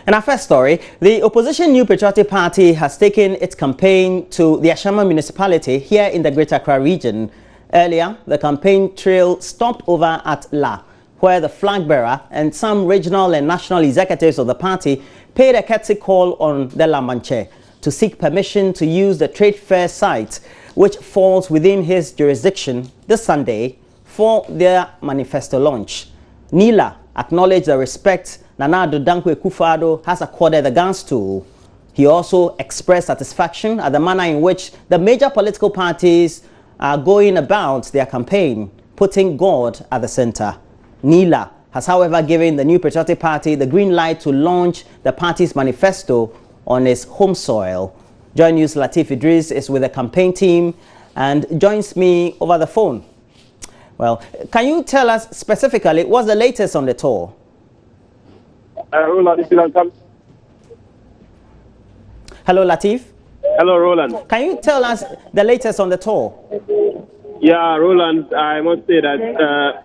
In our first story, the opposition New Patriotic Party has taken its campaign to the Ashama municipality here in the Greater Accra region. Earlier, the campaign trail stopped over at La, where the flag bearer and some regional and national executives of the party paid a courtesy call on the Lamanche to seek permission to use the trade fair site, which falls within his jurisdiction, this Sunday for their manifesto launch. Nila acknowledged the respect Nana Addo Dankwa Akufo-Addo has accorded the guns to. He also expressed satisfaction at the manner in which the major political parties are going about their campaign, putting God at the center. Nila has, however, given the New Patriotic Party the green light to launch the party's manifesto on its home soil. Joy News' Latif Idris is with the campaign team and joins me over the phone. Well, can you tell us specifically what's the latest on the tour? Roland, if you don't come. Hello, Latif. Hello, Roland. Can you tell us the latest on the tour? Yeah, Roland, I must say that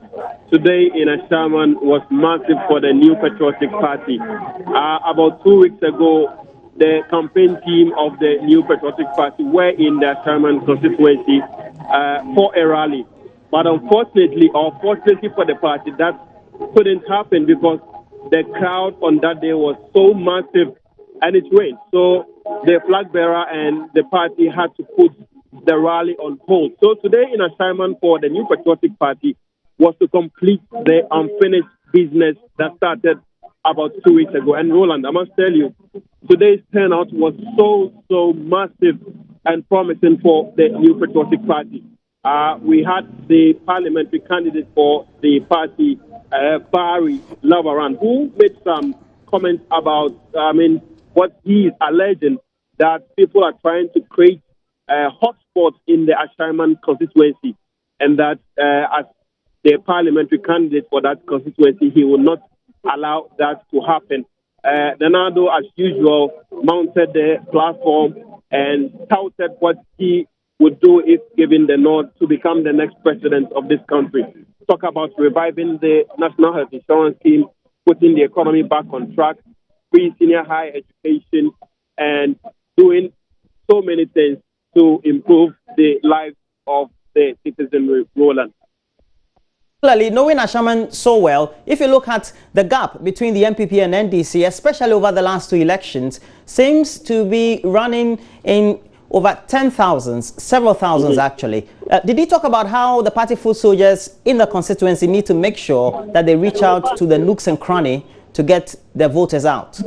today in Ashaman was massive for the New Patriotic Party. About 2 weeks ago, the campaign team of the New Patriotic Party were in the Ashaman constituency for a rally. But unfortunately, or fortunately for the party, that couldn't happen because the crowd on that day was so massive and it rained. So the flag bearer and the party had to put the rally on hold. So today in assignment for the New Patriotic Party was to complete the unfinished business that started about 2 weeks ago. And Roland, I must tell you, today's turnout was so massive and promising for the New Patriotic Party. We had the parliamentary candidate for the party, Barry Lavaran, who made some comments about, what he is alleging that people are trying to create hotspots in the Ashaiman constituency, and that as the parliamentary candidate for that constituency, he will not allow that to happen. Nana Addo, as usual, mounted the platform and touted what he would do if given the nod to become the next president of this country. Talk about reviving the National Health Insurance Scheme, putting the economy back on track, free senior higher education, and doing so many things to improve the lives of the citizenry, Roland. Particularly knowing Ashaman so well, if you look at the gap between the MPP and NDC, especially over the last two elections, seems to be running in over 10,000, several thousands actually. Did he talk about how the party foot soldiers in the constituency need to make sure that they reach out to the nooks and cranny to get their voters out?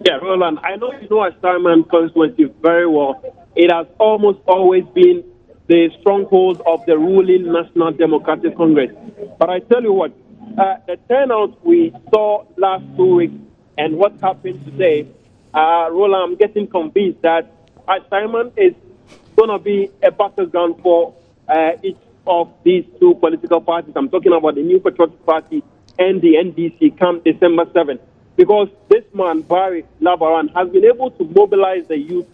Yeah, Roland, I know you know Ashaman constituency very well. It has almost always been the stronghold of the ruling National Democratic Congress. But I tell you what, the turnout we saw last 2 weeks and what happened today, Roland, I'm getting convinced that Simon is going to be a battleground for each of these two political parties. I'm talking about the New Patriotic Party and the NDC come December 7th. Because this man, Barry Labaran, has been able to mobilize the youth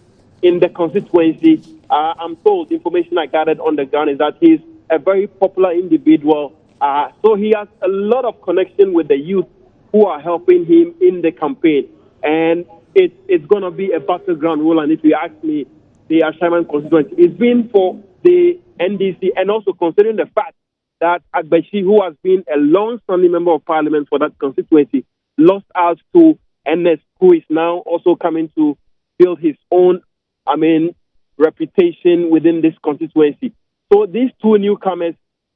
in the constituency. I'm told, the information I gathered on the ground is that he's a very popular individual. So he has a lot of connection with the youth who are helping him in the campaign. And it's going to be a battleground role, and if you ask me, the Ashaman constituency, it's been for the NDC, and also considering the fact that Agbeshi, who has been a long-standing member of parliament for that constituency, lost out to NS, who is now also coming to build his own, reputation within this constituency. So these two newcomers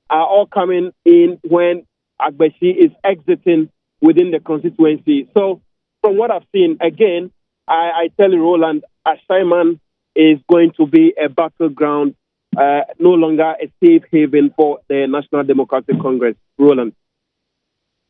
are all coming in when Agbeshi is exiting within the constituency. So from what I've seen, again, I tell you, Roland, Ashaiman is going to be a battleground, no longer a safe haven for the National Democratic Congress. Roland.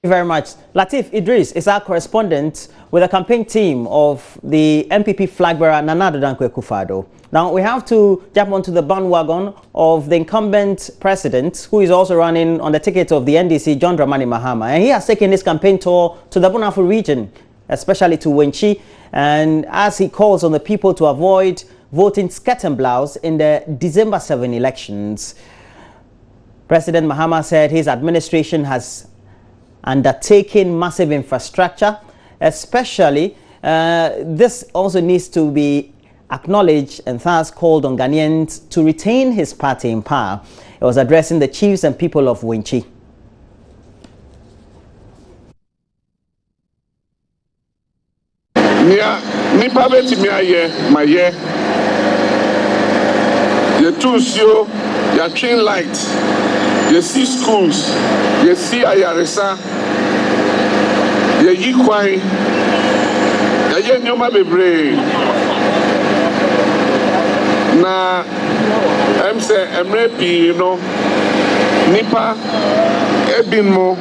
Thank you very much. Latif Idris is our correspondent with the campaign team of the MPP flag bearer Nana Addo Dankwa Akufo-Addo. Now we have to jump onto the bandwagon of the incumbent president, who is also running on the ticket of the NDC, John Dramani Mahama, and he has taken his campaign tour to the Bonafo region, especially to Wenchi, and as he calls on the people to avoid voting skirt and blouse in the December 7 elections. President Mahama said his administration has undertaken massive infrastructure, especially This also needs to be acknowledged and thus called on Ghanaians to retain his party in power. He was addressing the chiefs and people of Winchi. Nipa betimi aye maye ye tunsio ya train light ye see schools ye see ayaresa ye yikwan ye nyoma bebre na say emrepi no nipa ebin mo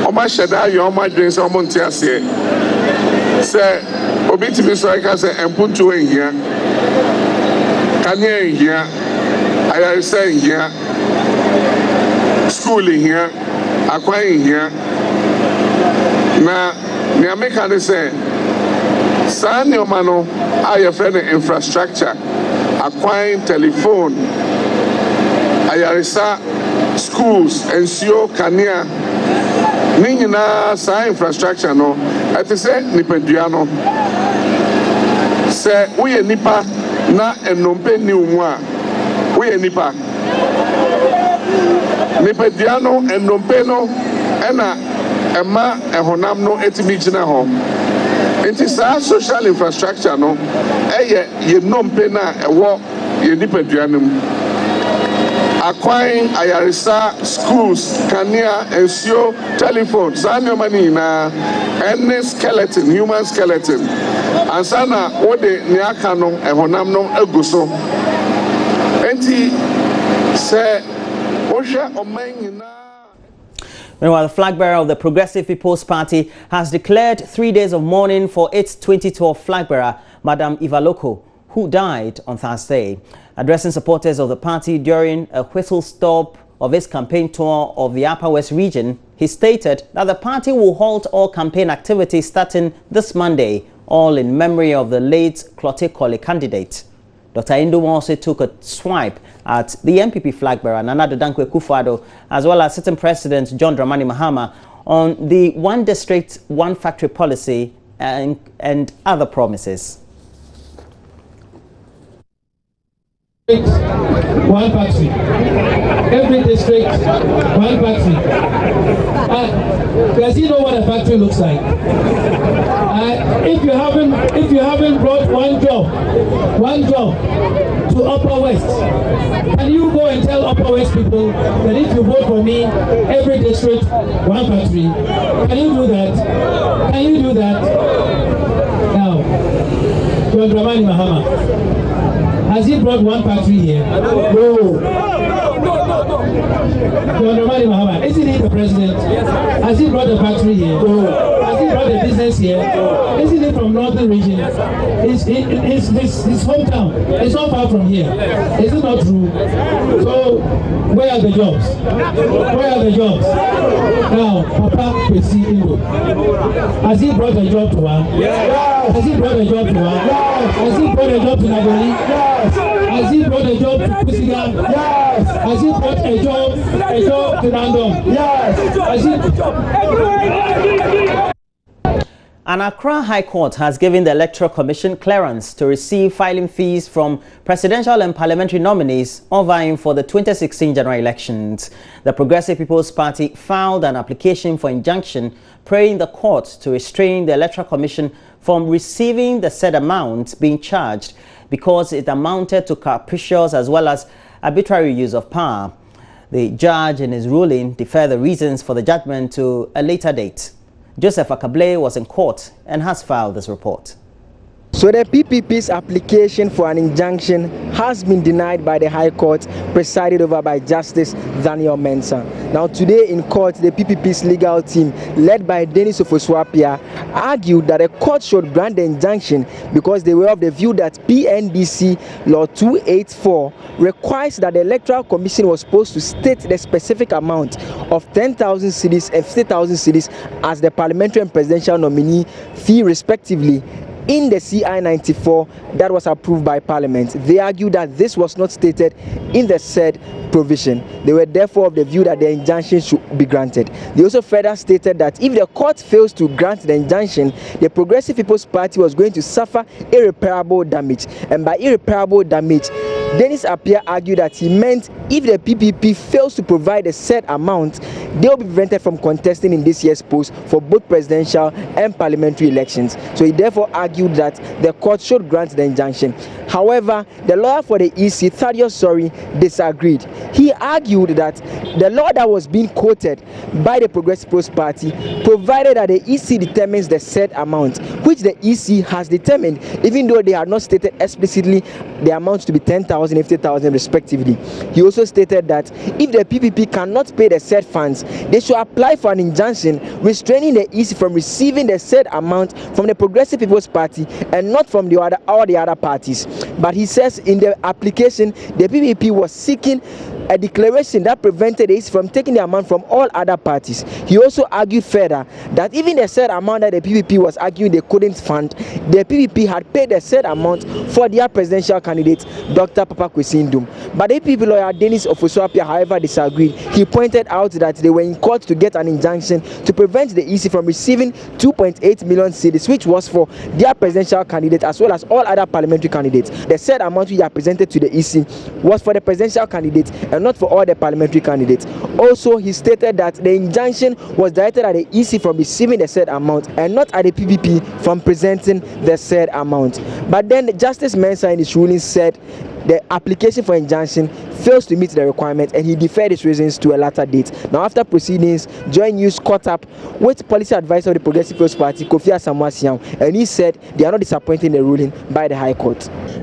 oma sheda ye oma dwen se omo ntia se obi ti bi so I can say empuntu en here kanye en here ayaresa en here school in here akwa en here na me ameka ne say sa ne oma no aye friend infrastructure akwa telephone ayaresa schools ensio kania ni nyina sa infrastructure no ati se nipadua no se we nipa na enompe ni umu a we nipa nipadua no enompe no ena ema ehonam no etimi gina ho enti sa social infrastructure no eye ye nompe na ewo ye nipadua no akwan ayaresa schools kania ensio telephone sanyo mani na any skeleton human skeleton ansana wode ni aka no ehonam no aguso enti se ohwe oman na. Meanwhile, the flag bearer of the Progressive People's Party has declared 3 days of mourning for its 2012 flag bearer, Madam Ivaloko, who died on Thursday. Addressing supporters of the party during a whistle stop of his campaign tour of the Upper West region, he stated that the party will halt all campaign activities starting this Monday, all in memory of the late Clote Kole candidate. Dr. Indo also took a swipe at the MPP flag bearer, Nana Dankwe Kufuado, as well as sitting President John Dramani Mahama on the one district, one factory policy and other promises. One factory. Every district, one factory. Does he know what a factory looks like? If you haven't brought one job to Upper West, can you go and tell Upper West people that if you vote for me, every district, one factory? Can you do that? Can you do that? Now, John Dramani Mahama. Has he brought one factory here? No. John Dramani Mahama, isn't he the president? Has he brought a factory here? No. Has he brought a business here? No. Isn't he from northern region? His hometown. It's not far from here. Is it not true? So, where are the jobs? Where are the jobs? Now, Papa Kwesi Indo. Has he brought a job to her? Yes. Has he brought a job to her? Yes. Has he brought a job to Nagoli? Yes. Has he brought a job to Kusiga? Yes. Has he brought a job to Random? Yes. Has he... An Accra High Court has given the Electoral Commission clearance to receive filing fees from presidential and parliamentary nominees vying for the 2016 general elections. The Progressive People's Party filed an application for injunction praying the court to restrain the Electoral Commission from receiving the said amount being charged because it amounted to capricious as well as arbitrary use of power. The judge in his ruling deferred the reasons for the judgment to a later date. Joseph Akable was in court and has filed this report. So the PPP's application for an injunction has been denied by the High Court, presided over by Justice Daniel Mensah. Now today in court, the PPP's legal team, led by Dennis Ofoswapia, argued that the court should grant the injunction because they were of the view that PNDC Law 284 requires that the Electoral Commission was supposed to state the specific amount of 10,000 cedis and 50,000 cedis as the parliamentary and presidential nominee fee respectively, in the CI 94 that was approved by Parliament. They argued that this was not stated in the said provision. They were therefore of the view that the injunction should be granted. They also further stated that if the court fails to grant the injunction, the Progressive People's Party was going to suffer irreparable damage. And by irreparable damage, Dennis Appiah argued that he meant if the PPP fails to provide a set amount, they will be prevented from contesting in this year's post for both presidential and parliamentary elections. So he therefore argued that the court should grant the injunction. However, the lawyer for the EC, Thaddeus Sori, disagreed. He argued that the law that was being quoted by the Progressive People's Party provided that the EC determines the set amount, which the EC has determined, even though they had not stated explicitly the amount to be 10,000, 50,000 respectively. He also stated that if the PPP cannot pay the said funds, they should apply for an injunction restraining the EC from receiving the said amount from the Progressive People's Party and not from all the other parties. But he says in the application, the PPP was seeking a declaration that prevented the EC from taking the amount from all other parties. He also argued further that even the said amount that the PPP was arguing they couldn't fund, the PPP had paid the said amount for their presidential candidate, Dr. Papa Kwesi Ndum. But the PPP lawyer Dennis Ofosu-Appiah, however, disagreed. He pointed out that they were in court to get an injunction to prevent the EC from receiving 2.8 million cedis, which was for their presidential candidate as well as all other parliamentary candidates. The said amount we are presented to the EC was for the presidential candidate and not for all the parliamentary candidates. Also, he stated that the injunction was directed at the EC from receiving the said amount and not at the PPP from presenting the said amount. But then Justice Mensah in his ruling said the application for injunction fails to meet the requirement and he deferred his reasons to a later date. Now, after proceedings, Joy News caught up with policy advisor of the Progressive People's Party, Kofi Asamoah-Siam, and he said they are not disappointed in the ruling by the High Court.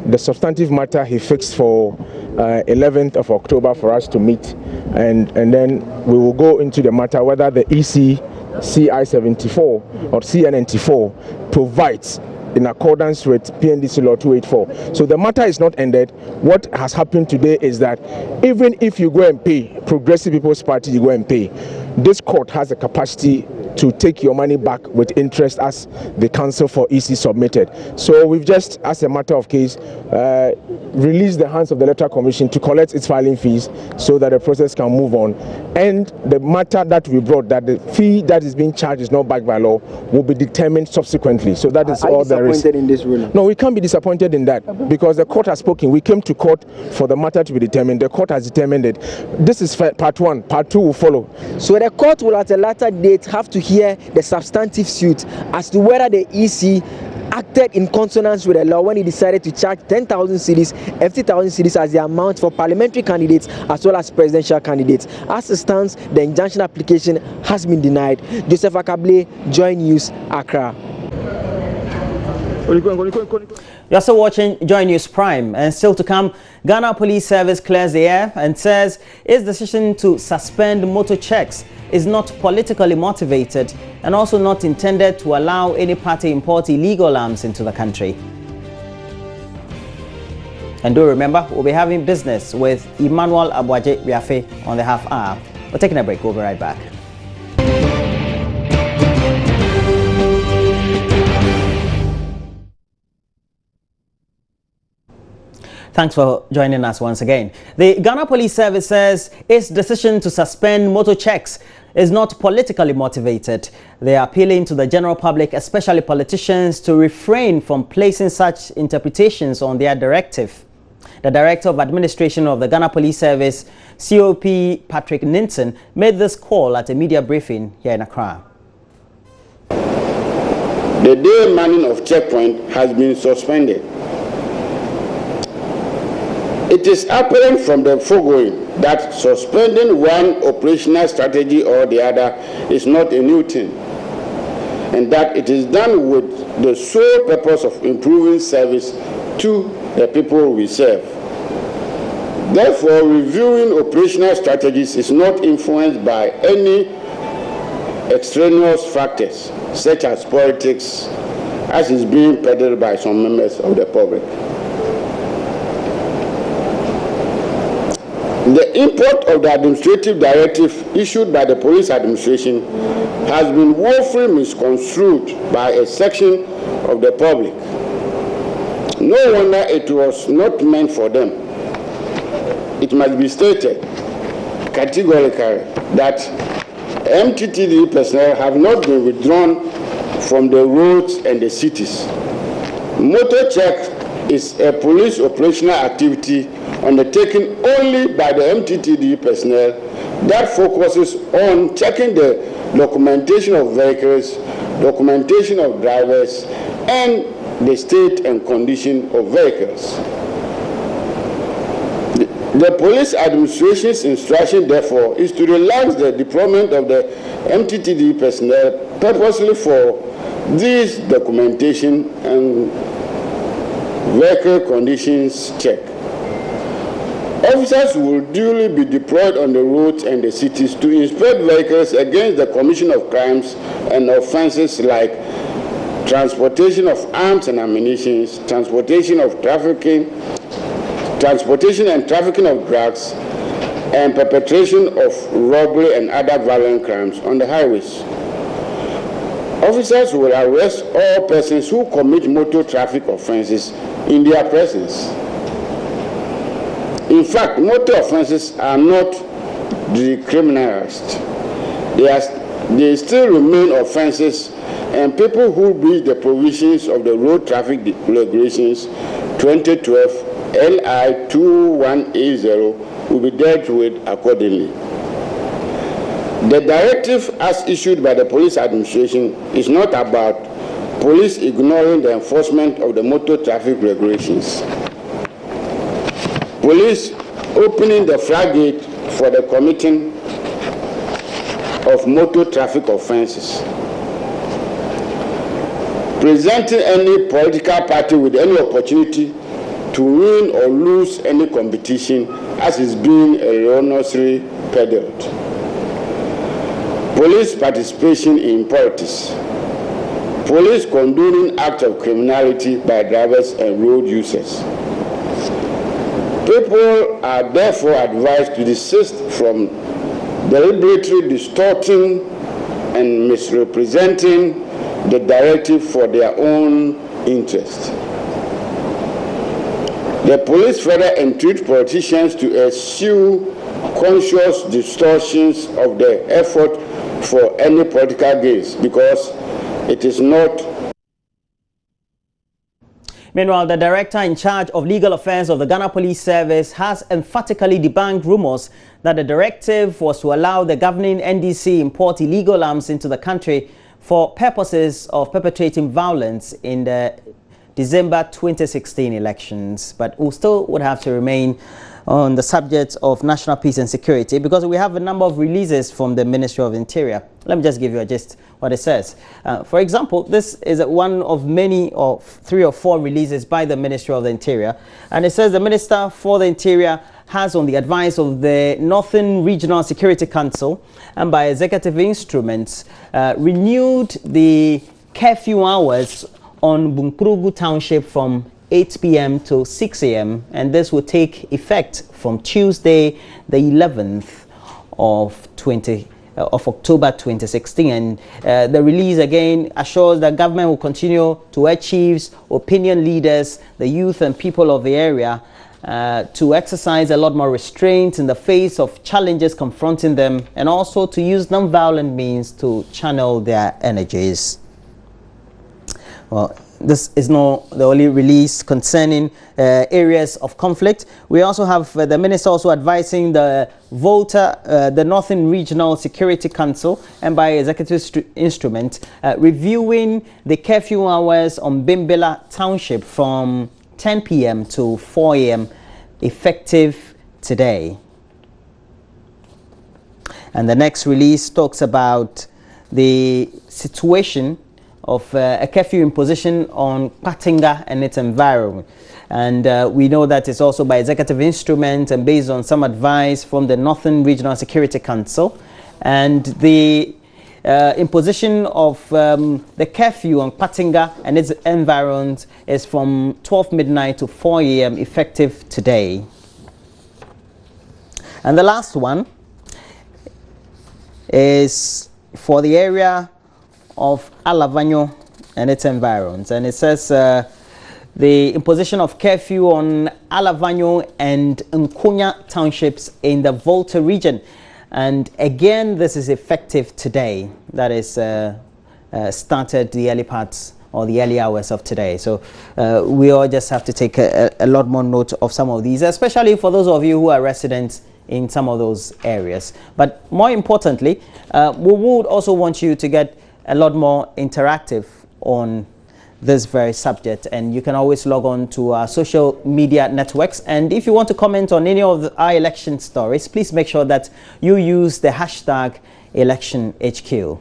The substantive matter he fixed for 11th of October for us to meet, and then we will go into the matter whether the EC CI 74 or CN94 provides in accordance with PNDC Law 284. So the matter is not ended. What has happened today is that even if you go and pay, Progressive People's Party, you go and pay, this court has the capacity to take your money back with interest as the counsel for EC submitted. So we've just, as a matter of case, released the hands of the Electoral Commission to collect its filing fees so that the process can move on. And the matter that we brought, that the fee that is being charged is not backed by law, will be determined subsequently. So that is all there is. In this ruling? No, we can't be disappointed in that because the court has spoken. We came to court for the matter to be determined. The court has determined it. This is part one. Part two will follow. So the court will at a later date have to hear the substantive suit as to whether the EC acted in consonance with the law when he decided to charge 10,000 cedis, 50,000 cedis as the amount for parliamentary candidates as well as presidential candidates. As it stands, the injunction application has been denied. Joseph Akable, Joy News, Accra. You're still watching Joy News Prime, and still to come, Ghana Police Service clears the air and says its decision to suspend motor checks is not politically motivated and also not intended to allow any party import illegal arms into the country. And do remember, we'll be having business with Emmanuel Abuaje Biafe on the half hour. We're taking a break. We'll be right back. Thanks for joining us once again. The Ghana Police Service says its decision to suspend motor checks is not politically motivated. They are appealing to the general public, especially politicians, to refrain from placing such interpretations on their directive. The Director of Administration of the Ghana Police Service, COP Patrick Ninton, made this call at a media briefing here in Accra. The day manning of checkpoint has been suspended. It is apparent from the foregoing that suspending one operational strategy or the other is not a new thing, and that it is done with the sole purpose of improving service to the people we serve. Therefore, reviewing operational strategies is not influenced by any extraneous factors, such as politics, as is being peddled by some members of the public. The import of the administrative directive issued by the police administration has been woefully misconstrued by a section of the public. No wonder it was not meant for them. It must be stated categorically that MTTD personnel have not been withdrawn from the roads and the cities. Motor check is a police operational activity undertaken only by the MTTD personnel that focuses on checking the documentation of vehicles, documentation of drivers, and the state and condition of vehicles. The police administration's instruction, therefore, is to relax the deployment of the MTTD personnel purposely for this documentation and vehicle conditions check. Officers will duly be deployed on the roads and the cities to inspect vehicles against the commission of crimes and offenses like transportation of arms and ammunition, transportation and trafficking of drugs, and perpetration of robbery and other violent crimes on the highways. Officers will arrest all persons who commit motor traffic offenses in their presence. In fact, motor offenses are not decriminalized. They still remain offenses, and people who breach the provisions of the Road Traffic Regulations 2012 LI 2180 will be dealt with accordingly. The directive as issued by the police administration is not about police ignoring the enforcement of the motor traffic regulations. Police opening the floodgate for the committing of motor traffic offenses. Presenting any political party with any opportunity to win or lose any competition as is being erroneously peddled. Police participation in politics. Police condoning acts of criminality by drivers and road users. People are therefore advised to desist from deliberately distorting and misrepresenting the directive for their own interest. The police further entreat politicians to eschew conscious distortions of the effort for any political gains because it is not. Meanwhile, the director in charge of legal affairs of the Ghana Police Service has emphatically debunked rumors that the directive was to allow the governing NDC import illegal arms into the country for purposes of perpetrating violence in the December 2016 elections. But we still would have to remain on the subject of national peace and security because we have a number of releases from the Ministry of Interior. Let me just give you a gist what it says. For example, this is one of many of 3 or 4 releases by the Ministry of the Interior, and it says the Minister for the Interior has, on the advice of the Northern Regional Security Council and by executive instruments, renewed the curfew hours on Bunkrugu Township from 8 p.m. to 6 a.m. and this will take effect from Tuesday, the 11th of October 2016. And the release again assures that government will continue to urge chiefs, opinion leaders, the youth and people of the area to exercise a lot more restraint in the face of challenges confronting them, and also to use non-violent means to channel their energies. Well, this is not the only release concerning areas of conflict. We also have the minister also advising the VOLTA, the Northern Regional Security Council, and by executive instrument, reviewing the curfew hours on Bimbilla Township from 10 p.m. to 4 a.m. effective today. And the next release talks about the situation of a curfew imposition on Patinga and its environment. And we know that it's also by executive instrument and based on some advice from the Northern Regional Security Council. And the imposition of the curfew on Patinga and its environs is from 12 midnight to 4 a.m. effective today. And the last one is for the area of Alavanyo and its environs. And it says the imposition of curfew on Alavanyo and Nkonya townships in the Volta region. And again, this is effective today. That is started the early parts or the early hours of today. So we all just have to take a lot more note of some of these, especially for those of you who are residents in some of those areas. But more importantly, we would also want you to get a lot more interactive on this very subject, and you can always log on to our social media networks. And if you want to comment on any of our election stories, please make sure that you use the hashtag ElectionHQ.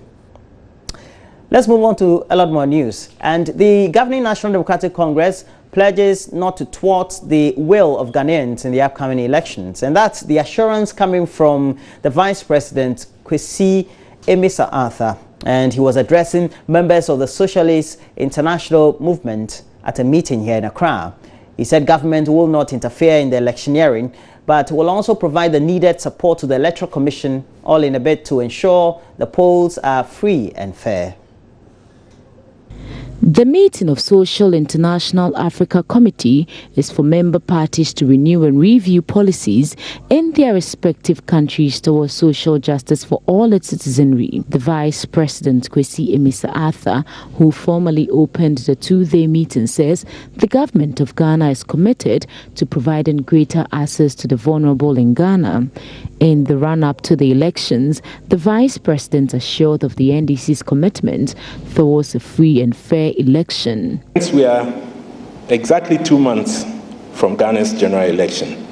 Let's move on to a lot more news. And the governing National Democratic Congress pledges not to thwart the will of Ghanaians in the upcoming elections. And that's the assurance coming from the Vice President, Kwesi Emisa-Arthur. And he was addressing members of the Socialist International Movement at a meeting here in Accra. He said government will not interfere in the electioneering, but will also provide the needed support to the Electoral Commission, all in a bid to ensure the polls are free and fair. The meeting of Social International Africa Committee is for member parties to renew and review policies in their respective countries towards social justice for all its citizenry. The Vice President, Kwesi Emisa-Arthur, who formally opened the two-day meeting, says the government of Ghana is committed to providing greater access to the vulnerable in Ghana. In the run-up to the elections, the Vice President assured of the NDC's commitment towards a free and fair election. We are exactly 2 months from Ghana's general election,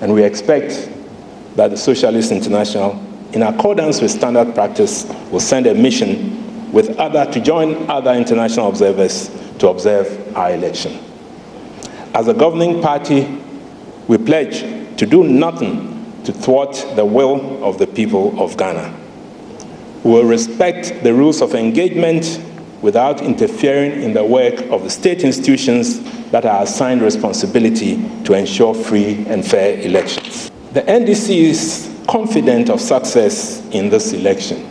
and we expect that the Socialist International, in accordance with standard practice, will send a mission to join other international observers to observe our election. As a governing party, we pledge to do nothing to thwart the will of the people of Ghana. We will respect the rules of engagement without interfering in the work of the state institutions that are assigned responsibility to ensure free and fair elections. The NDC is confident of success in this election.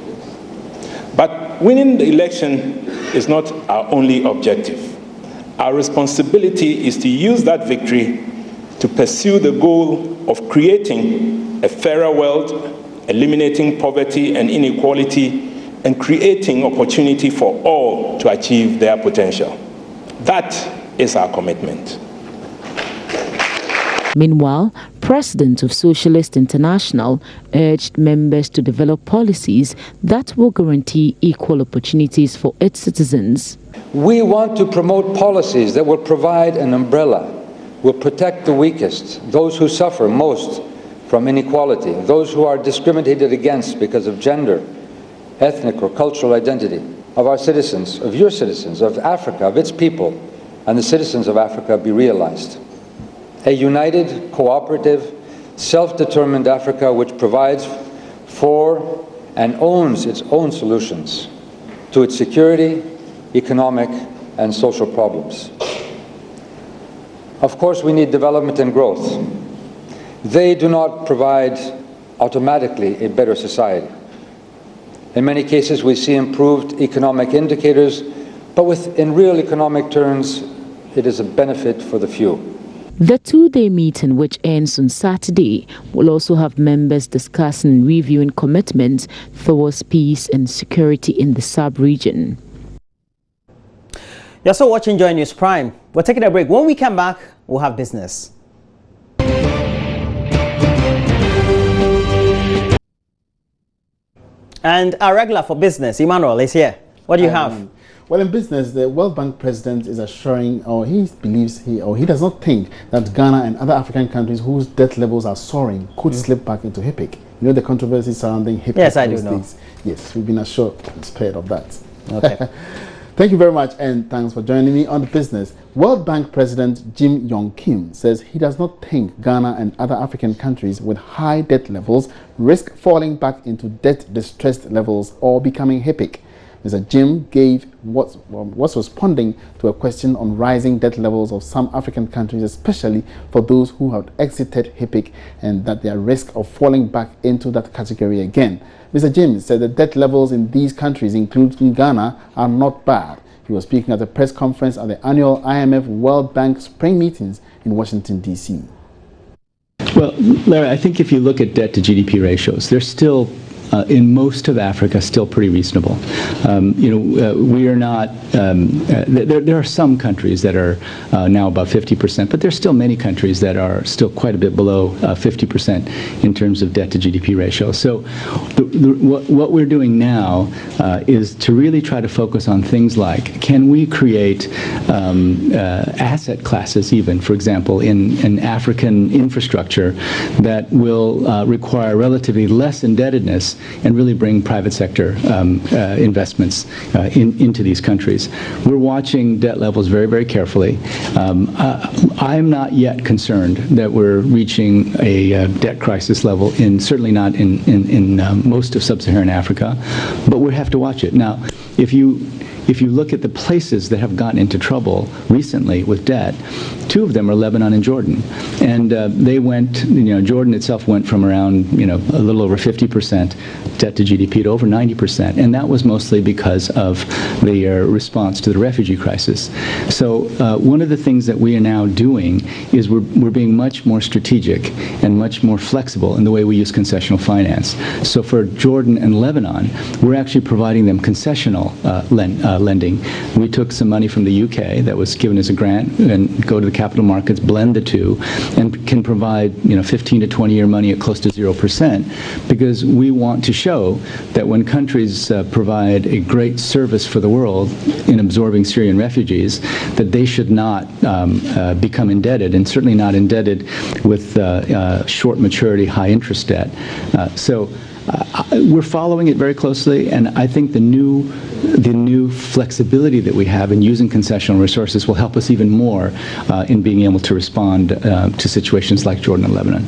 But winning the election is not our only objective. Our responsibility is to use that victory to pursue the goal of creating a fairer world, eliminating poverty and inequality, and creating opportunity for all to achieve their potential. That is our commitment. Meanwhile, President of Socialist International urged members to develop policies that will guarantee equal opportunities for its citizens. We want to promote policies that will provide an umbrella, will protect the weakest, those who suffer most from inequality, those who are discriminated against because of gender, ethnic or cultural identity, of our citizens, of your citizens, of Africa, of its people, and the citizens of Africa be realized. A united, cooperative, self-determined Africa which provides for and owns its own solutions to its security, economic, and social problems. Of course, we need development and growth. They do not provide automatically a better society. In many cases, we see improved economic indicators, but in real economic terms, it is a benefit for the few. The two-day meeting, which ends on Saturday, will also have members discussing and reviewing commitments towards peace and security in the sub-region. You're still watching Joy News Prime. We're taking a break. When we come back, we'll have business. And our regular for business, Emmanuel, is here. What do you have? Well, in business, the World Bank president is assuring, or he believes, he does not think that Ghana and other African countries whose debt levels are soaring could slip back into HIPIC. You know the controversy surrounding HIPIC. Yes, I do know. Yes, we've been assured and spared of that. Okay. Thank you very much, and thanks for joining me on the business. World Bank President Jim Yong Kim says he does not think Ghana and other African countries with high debt levels risk falling back into debt-distressed levels or becoming HIPIC. Mr. Jim was responding to a question on rising debt levels of some African countries, especially for those who have exited HIPC, and that they are at risk of falling back into that category again. Mr. Jim said the debt levels in these countries, including Ghana, are not bad. He was speaking at a press conference at the annual IMF World Bank spring meetings in Washington, D.C. Well, Larry, I think if you look at debt to GDP ratios, they're still in most of Africa still pretty reasonable. We are not, there are some countries that are now above 50%, but there's still many countries that are still quite a bit below 50% in terms of debt to GDP ratio. So what we're doing now is to really try to focus on things like, can we create asset classes even, for example, in African infrastructure that will require relatively less indebtedness and really bring private sector investments into these countries. We're watching debt levels very, very carefully. I'm not yet concerned that we're reaching a debt crisis level, certainly not in most of sub-Saharan Africa, but we have to watch it. Now, if you look at the places that have gotten into trouble recently with debt, two of them are Lebanon and Jordan. And they went, Jordan itself went from around, a little over 50% debt to GDP to over 90%. And that was mostly because of the response to the refugee crisis. So one of the things that we are now doing is we're being much more strategic and much more flexible in the way we use concessional finance. So for Jordan and Lebanon, we're actually providing them concessional lending. We took some money from the UK that was given as a grant and go to the capital markets, blend the two, and can provide 15 to 20-year money at close to 0%, because we want to show that when countries provide a great service for the world in absorbing Syrian refugees, that they should not become indebted, and certainly not indebted with short maturity, high interest debt. So we're following it very closely, and I think the new flexibility that we have in using concessional resources will help us even more in being able to respond to situations like Jordan and Lebanon.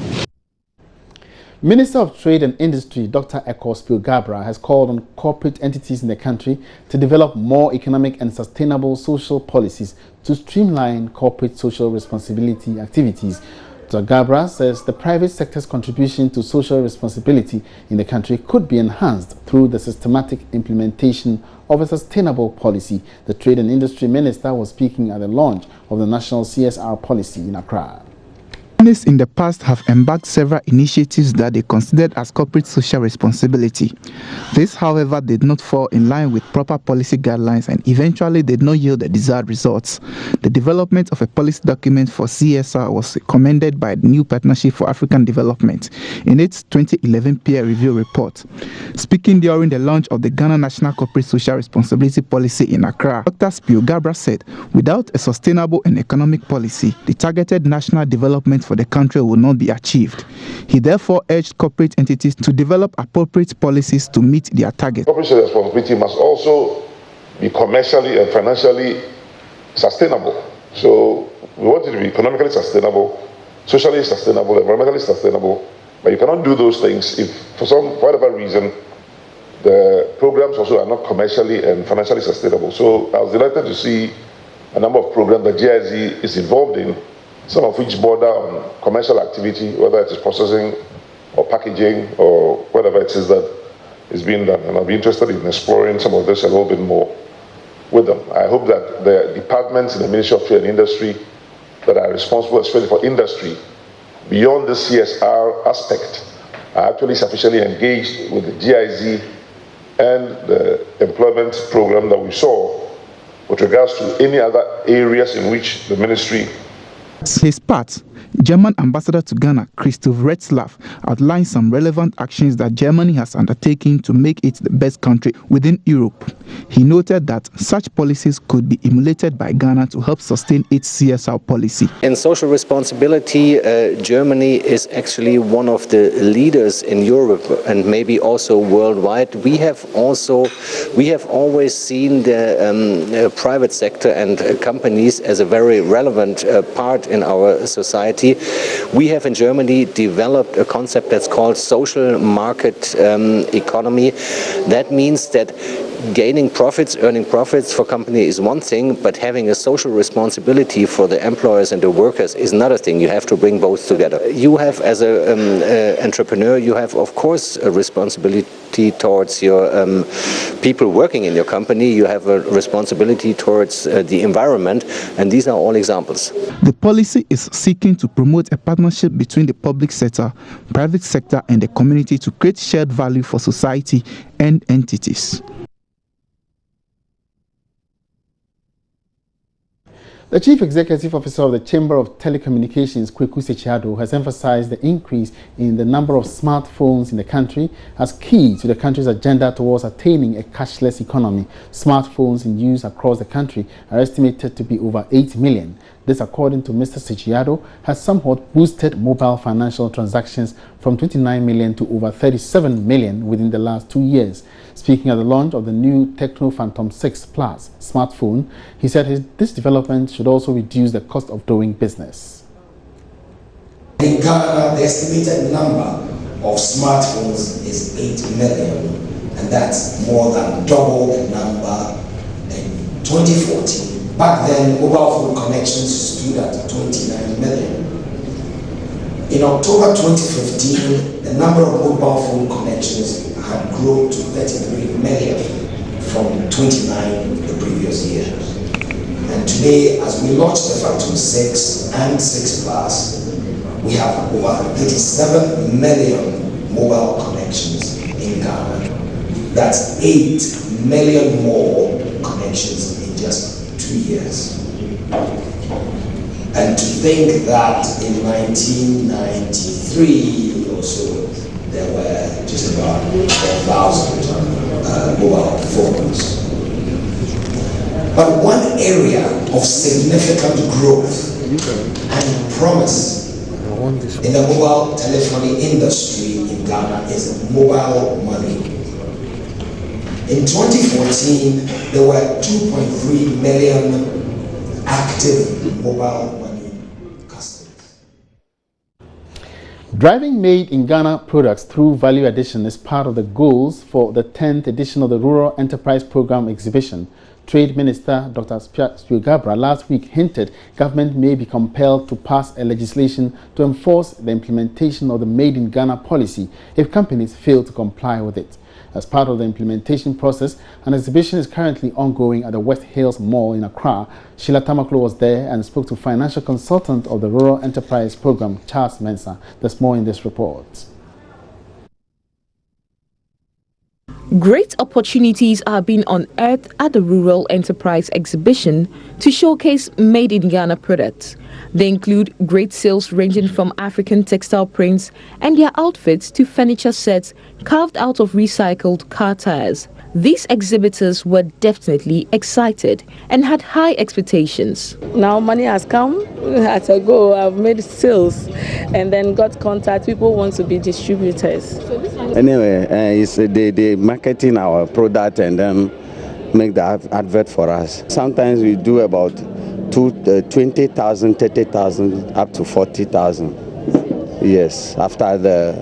Minister of Trade and Industry, Dr. Ekos Pilgabra, has called on corporate entities in the country to develop more economic and sustainable social policies to streamline corporate social responsibility activities. Dr. Gabra says the private sector's contribution to social responsibility in the country could be enhanced through the systematic implementation of a sustainable policy. The Trade and Industry Minister was speaking at the launch of the National CSR policy in Accra. Companies in the past have embarked several initiatives that they considered as corporate social responsibility. This, however, did not fall in line with proper policy guidelines and eventually did not yield the desired results. The development of a policy document for CSR was commended by the New Partnership for African Development in its 2011 peer review report. Speaking during the launch of the Ghana National Corporate Social Responsibility Policy in Accra, Dr. Pilgabra said, without a sustainable and economic policy, the targeted national development for the country will not be achieved. He therefore urged corporate entities to develop appropriate policies to meet their targets. Corporate social responsibility must also be commercially and financially sustainable. So we want it to be economically sustainable, socially sustainable, environmentally sustainable, but you cannot do those things if for whatever reason the programs also are not commercially and financially sustainable. So I was delighted to see a number of programs that GIZ is involved in, some of which border on commercial activity, whether it is processing or packaging or whatever it is that is being done. And I'll be interested in exploring some of this a little bit more with them. I hope that the departments in the Ministry of Trade and Industry that are responsible, especially for industry, beyond the CSR aspect, are actually sufficiently engaged with the GIZ and the employment program that we saw with regards to any other areas in which the ministry. His part, German ambassador to Ghana, Christoph Retzlaff, outlined some relevant actions that Germany has undertaken to make it the best country within Europe. He noted that such policies could be emulated by Ghana to help sustain its CSR policy. In social responsibility, Germany is actually one of the leaders in Europe and maybe also worldwide. We have always seen the private sector and companies as a very relevant part in our society. society. We have in Germany developed a concept that's called social market economy. That means that gaining profits, earning profits for company is one thing, but having a social responsibility for the employers and the workers is another thing. You have to bring both together. You have, as an entrepreneur, you have, of course, a responsibility towards your people working in your company. You have a responsibility towards the environment, and these are all examples. The policy is seeking to promote a partnership between the public sector, private sector, and the community to create shared value for society and entities. The Chief Executive Officer of the Chamber of Telecommunications, Kweku Sechiado, has emphasized the increase in the number of smartphones in the country as key to the country's agenda towards attaining a cashless economy. Smartphones in use across the country are estimated to be over 8 million. This, according to Mr. Sechiado, has somewhat boosted mobile financial transactions from 29 million to over 37 million within the last 2 years. Speaking at the launch of the new Techno Phantom 6 Plus smartphone, he said this development should also reduce the cost of doing business. In Ghana, the estimated number of smartphones is 8 million, and that's more than double the number in 2014. Back then, mobile phone connections stood at 29 million. In October 2015, the number of mobile phone connections had grown to 33 million from 29 the previous year. And today, as we launch the Phantom 6 and 6 Plus, we have over 37 million mobile connections in Ghana. That's 8 million more connections in just 2 years. And to think that in 1993 or so, there were just about 4,000 mobile phones. But one area of significant growth and promise in the mobile telephony industry in Ghana is mobile money. In 2014, there were 2.3 million active mobile money customers. Driving made in Ghana products through value addition is part of the goals for the 10th edition of the Rural Enterprise Program exhibition. Trade Minister Dr. Spiogabra last week hinted government may be compelled to pass a legislation to enforce the implementation of the Made in Ghana policy if companies fail to comply with it. As part of the implementation process, an exhibition is currently ongoing at the West Hills Mall in Accra. Sheila Tamaklo was there and spoke to financial consultant of the Rural Enterprise Program, Charles Mensah. There's more in this report. Great opportunities are being unearthed at the Rural Enterprise Exhibition to showcase Made in Ghana products. They include great sales ranging from African textile prints and their outfits to furniture sets carved out of recycled car tires. These exhibitors were definitely excited and had high expectations. Now money has come. As I go, I've made sales and then got contact. People want to be distributors. Anyway, it's they marketing our product and then make the advert for us. Sometimes we do about 20,000, 30,000, up to 40,000. Yes, after the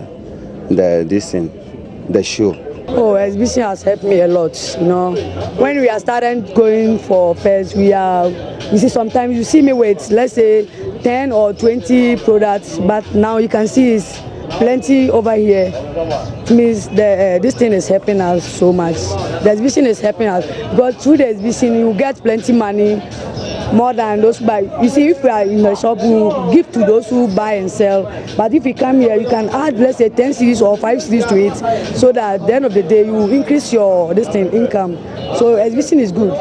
show. Oh, exhibition has helped me a lot. You know, when we are starting going for fairs, you see, sometimes you see me with, let's say, 10 or 20 products, but now you can see it's plenty over here. It means this thing is helping us so much. The exhibition is helping us, but through the exhibition you get plenty money, more than those who buy. You see, if you are in the shop, we give to those who buy and sell. But if you come here, you can add, let's say, 10 series or 5 series to it, so that at the end of the day, you increase your income. So exhibition is good.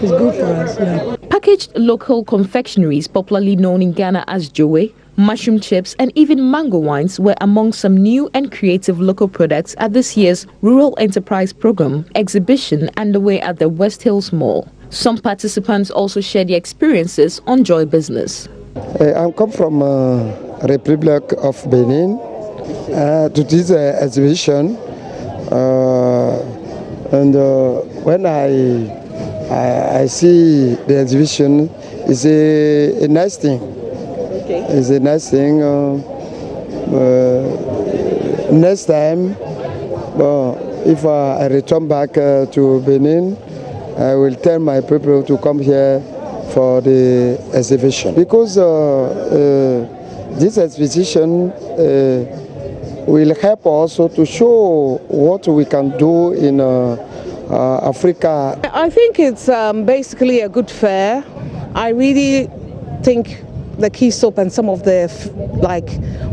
It's good for us. Yeah. Packaged local confectionaries, popularly known in Ghana as joe, mushroom chips, and even mango wines were among some new and creative local products at this year's Rural Enterprise Program exhibition underway at the West Hills Mall. Some participants also shared their experiences on Joy Business. I come from Republic of Benin to this exhibition, and when I see the exhibition, it's a nice thing. Is the next thing. Next time, if I return back to Benin, I will tell my people to come here for the exhibition. Because this exhibition will help also to show what we can do in Africa. I think it's basically a good fair. I really think the key soap and some of the like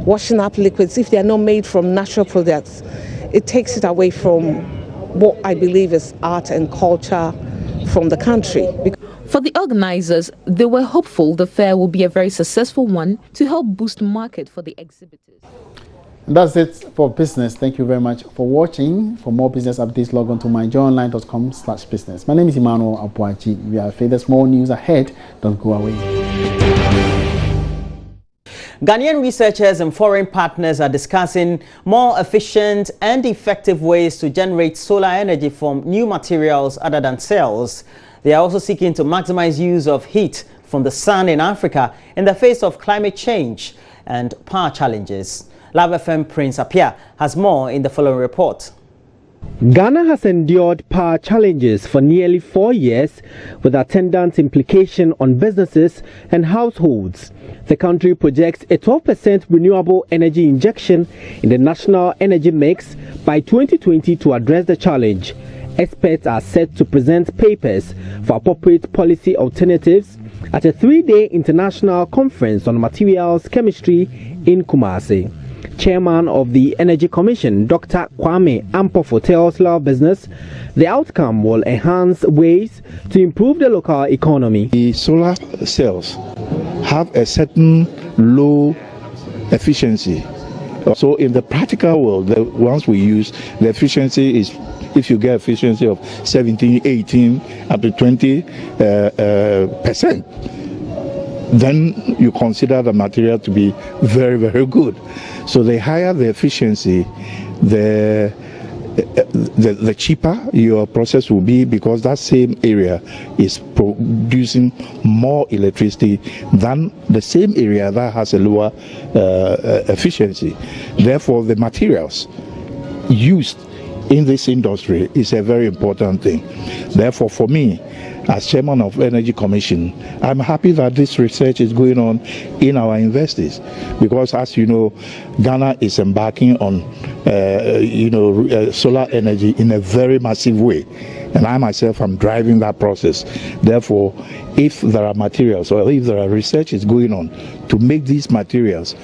washing up liquids, if they are not made from natural products, it takes it away from what I believe is art and culture from the country. For the organizers, they were hopeful the fair will be a very successful one to help boost market for the exhibitors. And that's it for business. Thank you very much for watching. For more business updates, log on to myjoyonline.com/business. My name is Emmanuel Abuaji. We are afraid there's more news ahead. Don't go away. Ghanaian researchers and foreign partners are discussing more efficient and effective ways to generate solar energy from new materials other than cells. They are also seeking to maximize use of heat from the sun in Africa in the face of climate change and power challenges. Love FM Prince Apia has more in the following report. Ghana has endured power challenges for nearly 4 years, with attendant implication on businesses and households. The country projects a 12% renewable energy injection in the national energy mix by 2020 to address the challenge. Experts are set to present papers for appropriate policy alternatives at a 3-day international conference on materials chemistry in Kumasi. Chairman of the Energy Commission, Dr. Kwame Ampofo, tells Law Business the outcome will enhance ways to improve the local economy. The solar cells have a certain low efficiency. So in the practical world, the ones we use, the efficiency is, if you get efficiency of 17, 18, up to 20%, then you consider the material to be very, very good. So the higher the efficiency, the cheaper your process will be, because that same area is producing more electricity than the same area that has a lower efficiency. Therefore, the materials used in this industry is a very important thing. Therefore, for me, as chairman of Energy Commission, I'm happy that this research is going on in our universities, because, as you know, Ghana is embarking on solar energy in a very massive way, and I myself am driving that process. Therefore, if there are materials or if there are research is going on to make these materials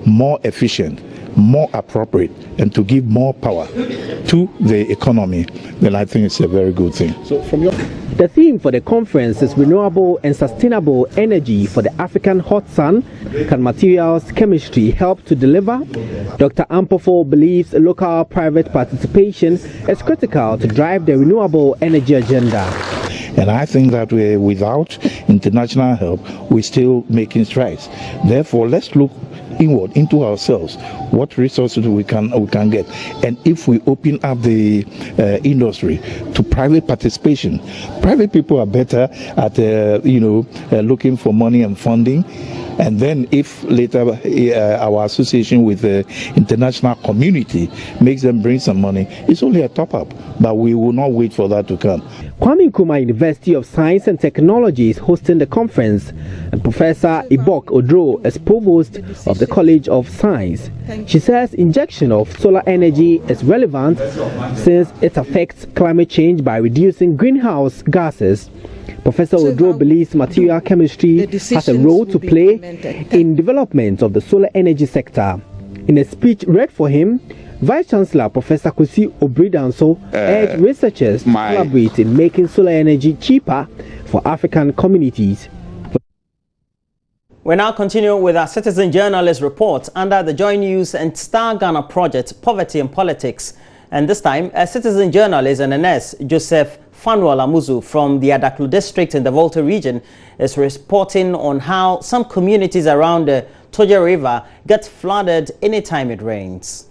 more efficient, more appropriate, and to give more power to the economy, then I think it's a very good thing. So the theme for the conference is renewable and sustainable energy for the African hot sun. Can materials chemistry help to deliver? Dr. Ampofo believes local private participation is critical to drive the renewable energy agenda. And I think that without international help, we're still making strides. Therefore, let's look inward into ourselves, what resources we can get, and if we open up the industry to private participation, private people are better at looking for money and funding. And then if later our association with the international community makes them bring some money, it's only a top-up, but we will not wait for that to come. Kwame Nkrumah University of Science and Technology is hosting the conference, and Professor Ibok Odro is provost of the College of Science. She says injection of solar energy is relevant since it affects climate change by reducing greenhouse gases. Professor Odro believes material chemistry has a role to play in development of the solar energy sector. In a speech read for him, Vice Chancellor Professor Kwesi Obridanso urged researchers to collaborate in making solar energy cheaper for African communities. We now continue with our citizen journalist report under the Joy News and Star Ghana project, Poverty and Politics. And this time, a citizen journalist and a nurse, Joseph Fanuel Amuzu from the Adaklu district in the Volta region, is reporting on how some communities around the Toja River get flooded anytime it rains.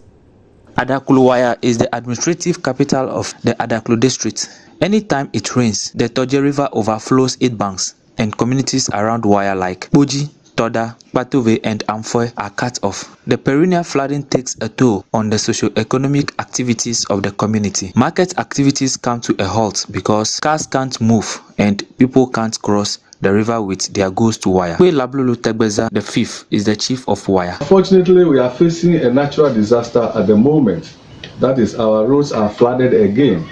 Adakluwaya is the administrative capital of the Adaklu district. Anytime it rains, the Toja River overflows its banks, and communities around Waya like Boji, Toda, Batove and Amfoy are cut off. The perennial flooding takes a toll on the socio-economic activities of the community. Market activities come to a halt because cars can't move and people can't cross the river with their goods to Waya. Lablulu Tegbeza the fifth is the chief of Waya. Unfortunately, we are facing a natural disaster at the moment. That is, our roads are flooded again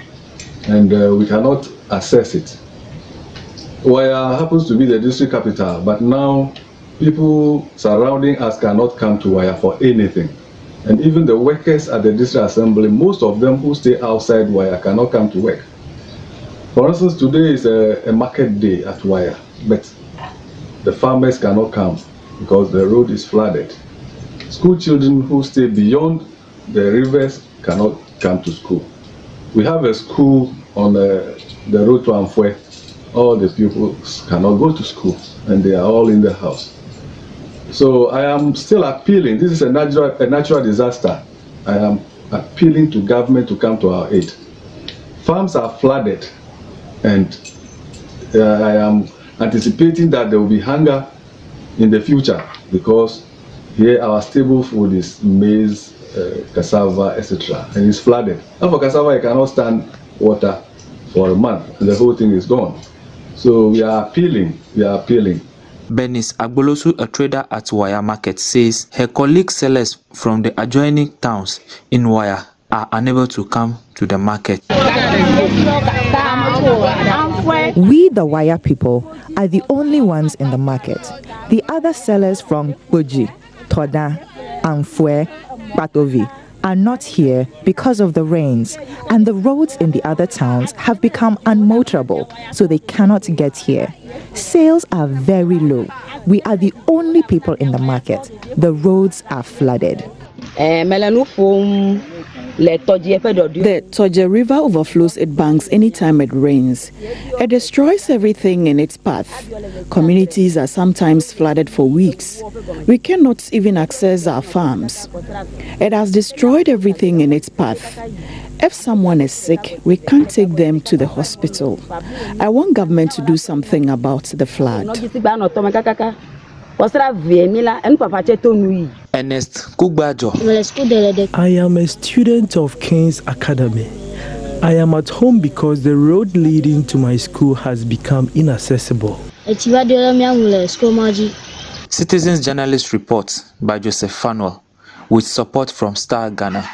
and we cannot access it. Waya happens to be the district capital, but now people surrounding us cannot come to Waya for anything. And even the workers at the district assembly, most of them who stay outside Waya cannot come to work. For instance, today is a market day at Waya, but the farmers cannot come because the road is flooded. School children who stay beyond the rivers cannot come to school. We have a school on the road to Amfoy. All the pupils cannot go to school and they are all in the house. So I am still appealing. This is a natural disaster. I am appealing to government to come to our aid. Farms are flooded and I am anticipating that there will be hunger in the future because here our staple food is maize, cassava, etc. and it's flooded. And for cassava, you cannot stand water for a month and the whole thing is gone. So we are appealing. Bernice Agbolosu, a trader at Waya Market, says her colleague sellers from the adjoining towns in Waya are unable to come to the market. We, the Waya people, are the only ones in the market. The other sellers from Boji, Toda, Amfoy, Batovi are not here because of the rains, and the roads in the other towns have become unmotorable, so they cannot get here. Sales are very low. We are the only people in the market. The roads are flooded. The Toje River overflows its banks anytime it rains. It destroys everything in its path. Communities are sometimes flooded for weeks. We cannot even access our farms. It has destroyed everything in its path. If someone is sick, we can't take them to the hospital. I want government to do something about the flood. Ernest Kugbajo. I am a student of King's Academy. I am at home because the road leading to my school has become inaccessible. Citizens Journalist Report by Joseph Fanuel with support from Star Ghana.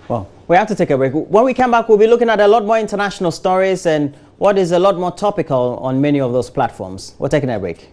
Well, we have to take a break. When we come back, we'll be looking at a lot more international stories and what is a lot more topical on many of those platforms. We're taking a break.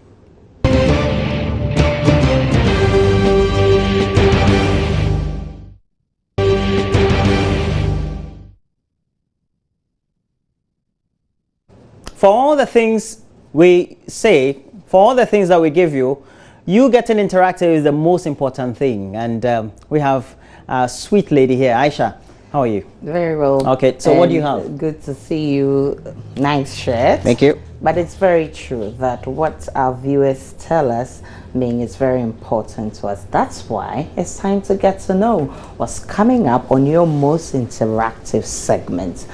For all the things we say, for all the things that we give you, you getting interactive is the most important thing. And we have a sweet lady here, Aisha. How are you? Very well. Okay, so what do you have? Good to see you. Nice shirt. Thank you. But it's very true that what our viewers tell us is very important to us. That's why it's time to get to know what's coming up on your most interactive segment.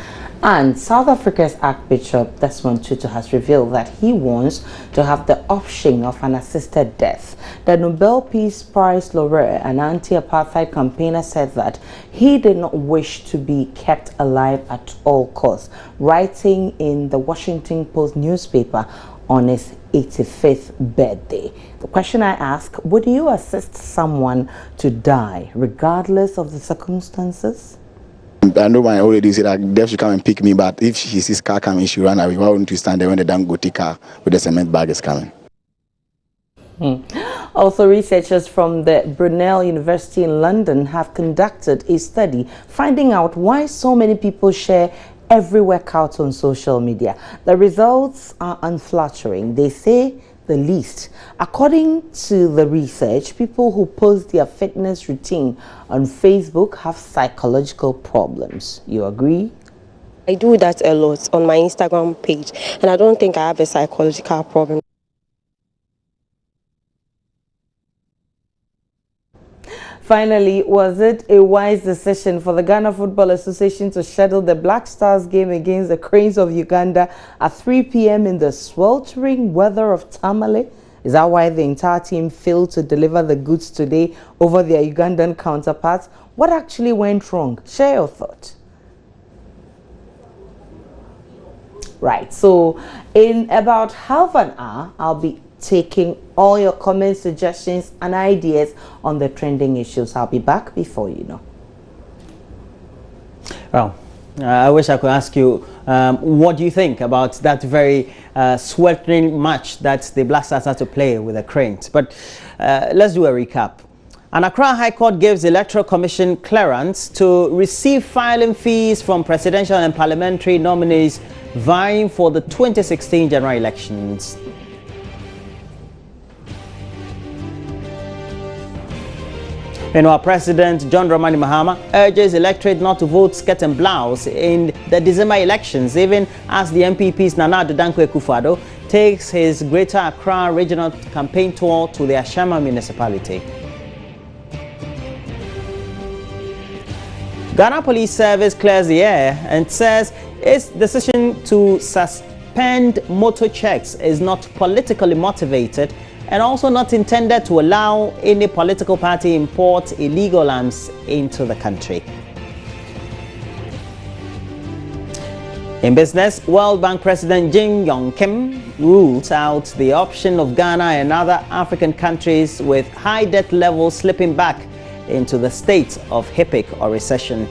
And South Africa's Archbishop Desmond Tutu has revealed that he wants to have the option of an assisted death. The Nobel Peace Prize laureate and anti-apartheid campaigner said that he did not wish to be kept alive at all costs, writing in the Washington Post newspaper on his 85th birthday. The question I ask, would you assist someone to die regardless of the circumstances? I know my old lady said that Dev should come and pick me, but if she sees car coming, she run away. Why wouldn't you stand there when the Dangote car with the cement bag is coming? Also, researchers from the Brunel University in London have conducted a study finding out why so many people share every workout on social media. The results are unflattering. They say the least. According to the research, people who post their fitness routine on Facebook have psychological problems. You agree? I do that a lot on my Instagram page, and I don't think I have a psychological problem. Finally, was it a wise decision for the Ghana Football Association to schedule the Black Stars game against the Cranes of Uganda at 3 p.m. in the sweltering weather of Tamale? Is that why the entire team failed to deliver the goods today over their Ugandan counterparts? What actually went wrong? Share your thought. Right, so in about half an hour, I'll be taking all your comments, suggestions, and ideas on the trending issues. I'll be back before you know. Well, I wish I could ask you, what do you think about that very sweltering match that the Black Stars had to play with the Cranes? But let's do a recap. An Accra High Court gives the Electoral Commission clearance to receive filing fees from presidential and parliamentary nominees vying for the 2016 general elections. Meanwhile, President John Dramani Mahama urges electorate not to vote skirt and blouse in the December elections, even as the MPP's Nana Addo Dankwa Akufo-Addo takes his Greater Accra regional campaign tour to the Ashama municipality. Ghana Police Service clears the air and says its decision to suspend motor checks is not politically motivated and also not intended to allow any political party import illegal arms into the country. In business, World Bank President Jim Yong Kim rules out the option of Ghana and other African countries with high debt levels slipping back into the state of HIPIC or recession.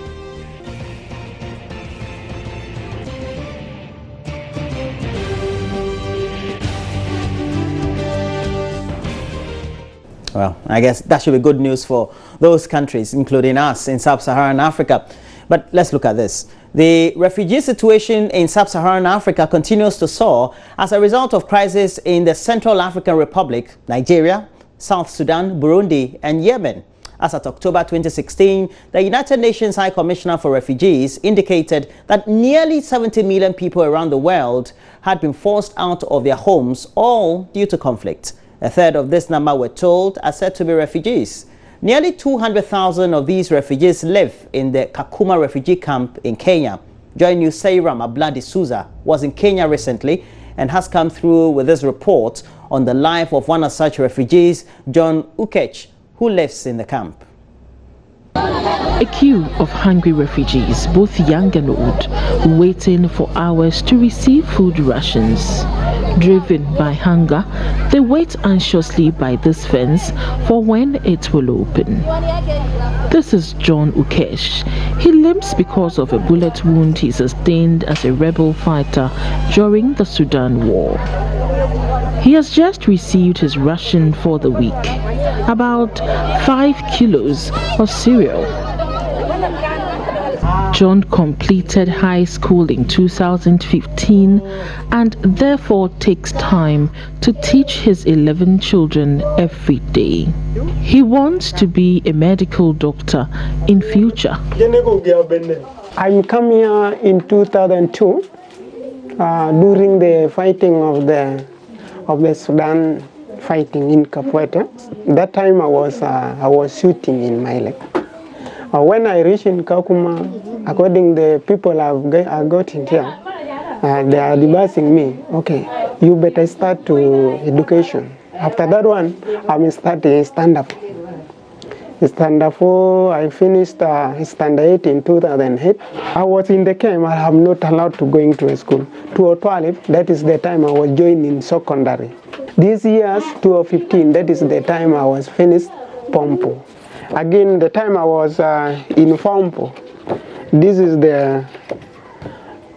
Well, I guess that should be good news for those countries, including us in Sub-Saharan Africa. But let's look at this. The refugee situation in Sub-Saharan Africa continues to soar as a result of crisis in the Central African Republic, Nigeria, South Sudan, Burundi, and Yemen. As at October 2016, the United Nations High Commissioner for Refugees indicated that nearly 70 million people around the world had been forced out of their homes, all due to conflict. A third of this number, we're told, are said to be refugees. Nearly 200,000 of these refugees live in the Kakuma refugee camp in Kenya. Joy News' Seiram Abladi Souza was in Kenya recently and has come through with this report on the life of one of such refugees, John Ukech, who lives in the camp. A queue of hungry refugees, both young and old, waiting for hours to receive food rations. Driven by hunger, they wait anxiously by this fence for when it will open. This is John Ukesh. He limps because of a bullet wound he sustained as a rebel fighter during the Sudan War. He has just received his ration for the week, about 5 kilos of cereal. John completed high school in 2015 and therefore takes time to teach his 11 children every day. He wants to be a medical doctor in future. I came here in 2002 during the fighting of the Sudan fighting in Kapweta. That time I was shooting in my leg. When I reached in Kakuma, according to the people I got in here, they are advising me, okay, you better start to education. After that one, I'm starting stand-up. Stand-up 4, I finished standard 8 in 2008. I was in the camp, I am not allowed to go into a school. 2012, that is the time I was joining secondary. This year, 2015, that is the time I was finished Pompo. Again, the time I was in Pompo, this is the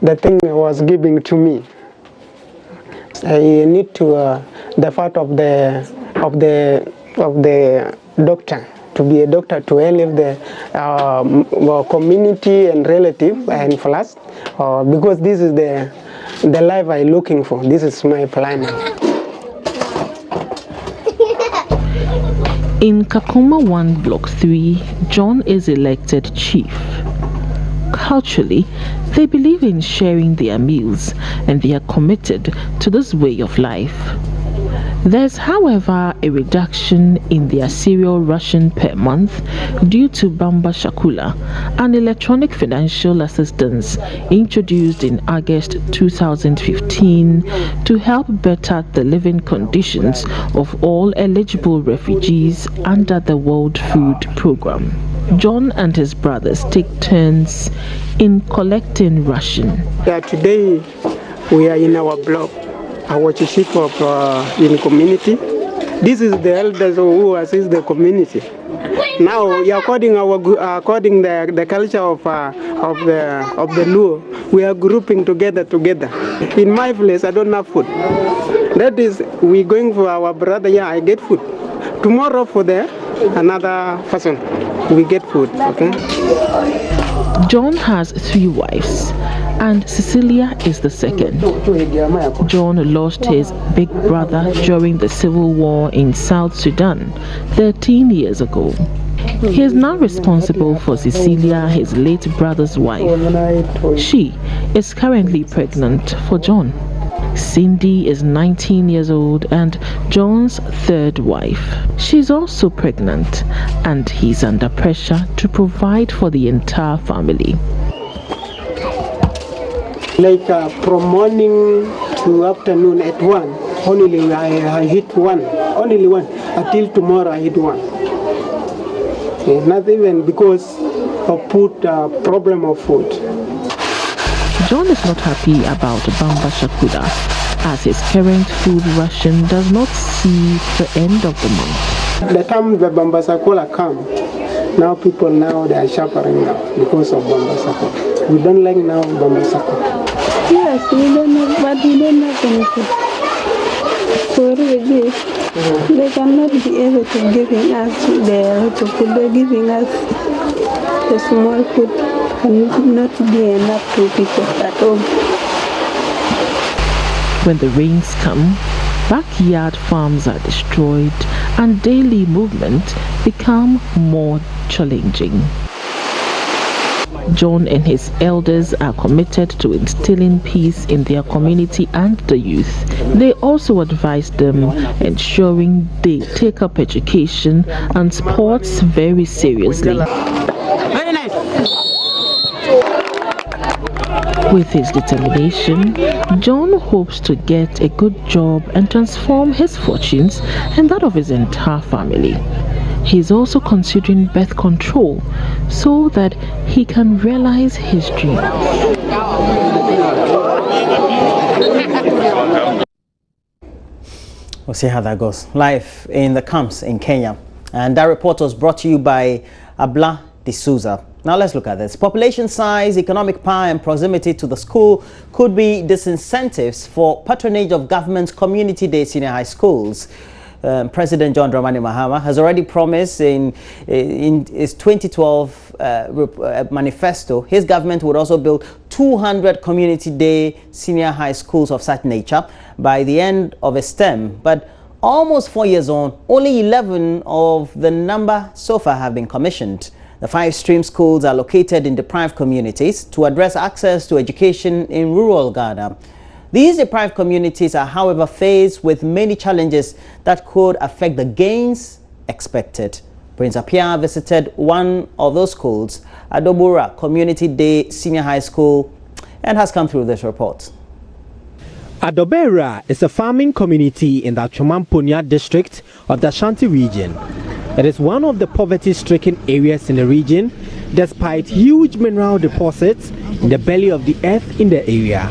thing was giving to me. I need to the part of the doctor, to be a doctor, to help the community and relative and plus, because this is the life I'm looking for. This is my plan. In Kakuma 1 Block 3, John is elected chief. Culturally, they believe in sharing their meals and they are committed to this way of life. There's, however, a reduction in their cereal ration per month due to Bamba Shakula, an electronic financial assistance introduced in August 2015 to help better the living conditions of all eligible refugees under the World Food Programme. John and his brothers take turns in collecting ration. Yeah, today we are in our block, our chief of in community. This is the elders who assist the community. Now, according the culture of the Luo, we are grouping together. In my place, I don't have food. That is, we going for our brother. Yeah, I get food. Tomorrow for another person, we get food. Okay. John has 3 wives, and Cecilia is the second. John lost his big brother during the civil war in South Sudan 13 years ago. He is now responsible for Cecilia, his late brother's wife. She is currently pregnant for John. Cindy is 19 years old and John's 3rd wife. She's also pregnant, and he's under pressure to provide for the entire family. Like from morning to afternoon at 1, only I hit 1, only 1. Until tomorrow I hit 1. Not even because of food, problem of food. John is not happy about Bamba Shakula, as his current food ration does not see the end of the month. The time the Bamba Shakula come, now people they are suffering now because of Bamba Shakula. We don't like now Bamba Shakula. Yes, we don't know, but we don't have any food. For refugees, they cannot be able to giving us the food. They're giving us the small food and not be enough to people at home. When the rains come, backyard farms are destroyed and daily movement become more challenging. John and his elders are committed to instilling peace in their community and the youth. They also advise them, ensuring they take up education and sports very seriously. Very nice. With his determination, John hopes to get a good job and transform his fortunes and that of his entire family. He is also considering birth control so that he can realize his dreams. We'll see how that goes. Life in the camps in Kenya. And that report was brought to you by Abla D'Souza. Now let's look at this. Population size, economic power and proximity to the school could be disincentives for patronage of government's community day senior high schools. President John Dramani Mahama has already promised in his 2012 manifesto his government would also build 200 community day senior high schools of such nature by the end of its term. But almost 4 years on, only 11 of the number so far have been commissioned. The 5 stream schools are located in deprived communities to address access to education in rural Ghana. These deprived communities are, however, faced with many challenges that could affect the gains expected. Prince Appiah visited one of those schools, Adobura Community Day Senior High School, and has come through this report. Adobera is a farming community in the Chomamponia district of the Ashanti region. It is one of the poverty-stricken areas in the region, despite huge mineral deposits in the belly of the earth in the area.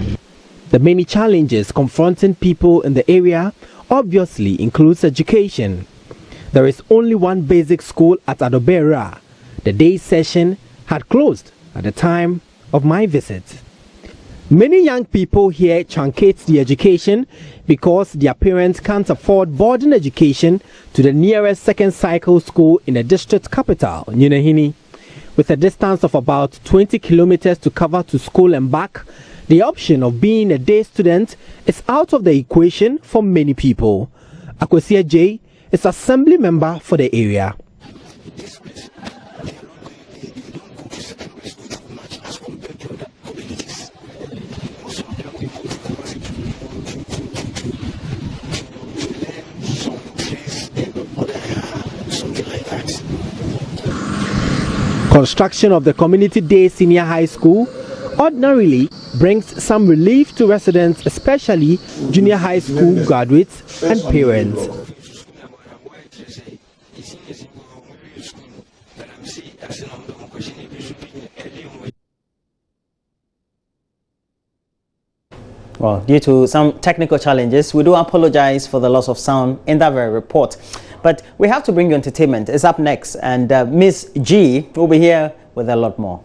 The many challenges confronting people in the area obviously includes education. There is only one basic school at Adobera. The day session had closed at the time of my visit. Many young people here truncate the education because their parents can't afford boarding education to the nearest second cycle school in the district capital, Nyunahini. With a distance of about 20 kilometers to cover to school and back, the option of being a day student is out of the equation for many people. Akwesia J is assembly member for the area. Construction of the Community Day Senior High School ordinarily brings some relief to residents, especially junior high school graduates and parents. Well, due to some technical challenges, we do apologize for the loss of sound in that very report. But we have to bring you entertainment. It's up next, and Miss G will be here with a lot more.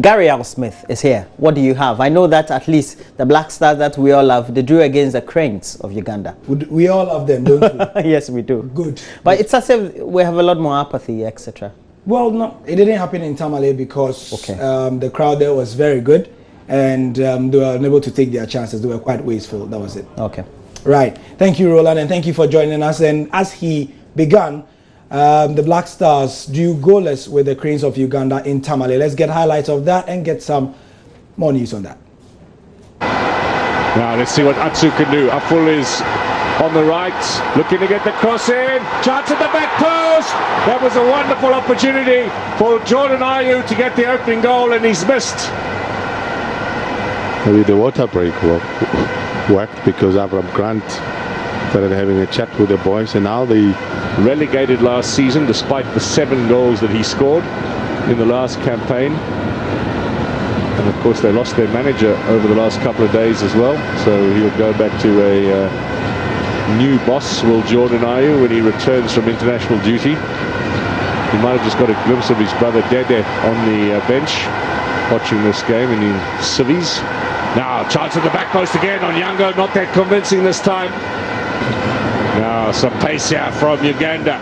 Gary L. Smith is here. What do you have? I know that at least the Black Stars that we all love, they drew against the Cranes of Uganda. We all love them, don't we? Yes, we do. Good. But it's as if we have a lot more apathy, etc. Well, no, it didn't happen in Tamale because the crowd there was very good, and they were unable to take their chances. They were quite wasteful. That was it. Okay. Right. Thank you, Roland, and thank you for joining us. And as he began, the Black Stars drew goalless with the Cranes of Uganda in Tamale. Let's get highlights of that and get some more news on that. Now let's see what Atsu can do. Aful is on the right, looking to get the cross in. Chance at the back post. That was a wonderful opportunity for Jordan Ayew to get the opening goal, and he's missed. Maybe the water break worked because Avram Grant started having a chat with the boys, and now they relegated last season despite the 7 goals that he scored in the last campaign. And of course they lost their manager over the last couple of days as well, so he'll go back to a new boss, will Jordan Ayew, when he returns from international duty. He might have just got a glimpse of his brother Dede on the bench watching this game in civvies. Now chance at the back post again on Yango, not that convincing this time. Now some pace here from Uganda.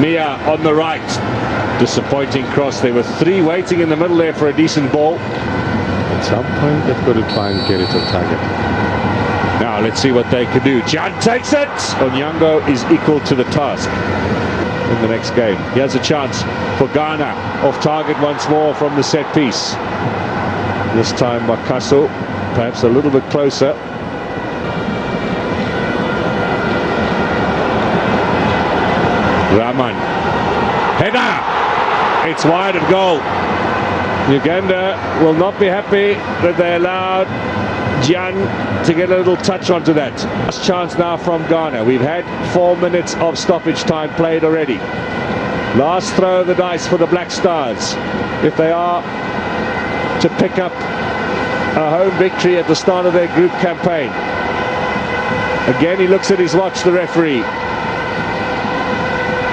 Mia on the right. Disappointing cross. There were 3 waiting in the middle there for a decent ball. At some point they've got to try and get it on target. Now let's see what they can do. Jan takes it. Onyango is equal to the task in the next game. He has a chance for Ghana. Off target once more from the set piece. This time Makaso perhaps a little bit closer. Rahman. Header! It's wide of goal. Uganda will not be happy that they allowed Jan to get a little touch onto that. Last chance now from Ghana. We've had 4 minutes of stoppage time played already. Last throw of the dice for the Black Stars. If they are to pick up a home victory at the start of their group campaign. Again, he looks at his watch, the referee.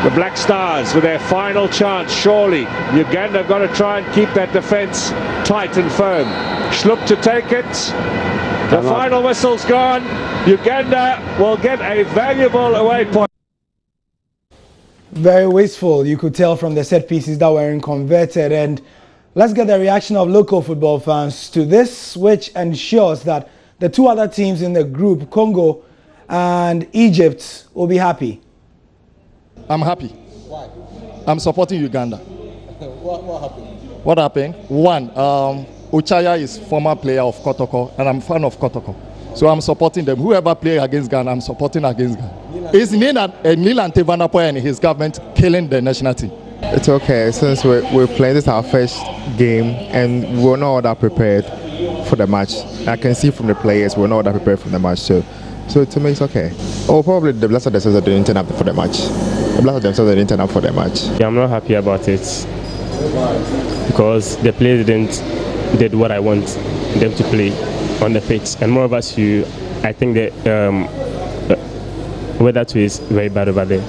The Black Stars with their final chance, surely. Uganda have got to try and keep that defence tight and firm. Schlupp to take it. The final whistle's gone. Uganda will get a valuable away point. Very wasteful, you could tell from the set pieces that were converted. And let's get the reaction of local football fans to this, which ensures that the 2 other teams in the group, Congo and Egypt, will be happy. I'm happy. Why? I'm supporting Uganda. What happened? What happened? One, Uchaya is former player of Kotoko, and I'm a fan of Kotoko. So I'm supporting them. Whoever plays against Ghana, I'm supporting against Ghana. It's Nilan Tevanapoya and his government killing the national team. It's okay, since we're playing, this is our first game, and we're not all that prepared for the match. I can see from the players, we're not all that prepared for the match, so to me it's okay. Oh, probably the Blessed themselves didn't turn up for the match. The Blessed themselves didn't turn up for the match. Yeah, I'm not happy about it because the players did what I want them to play on the pitch, and moreover, I think the weather too is very bad over there.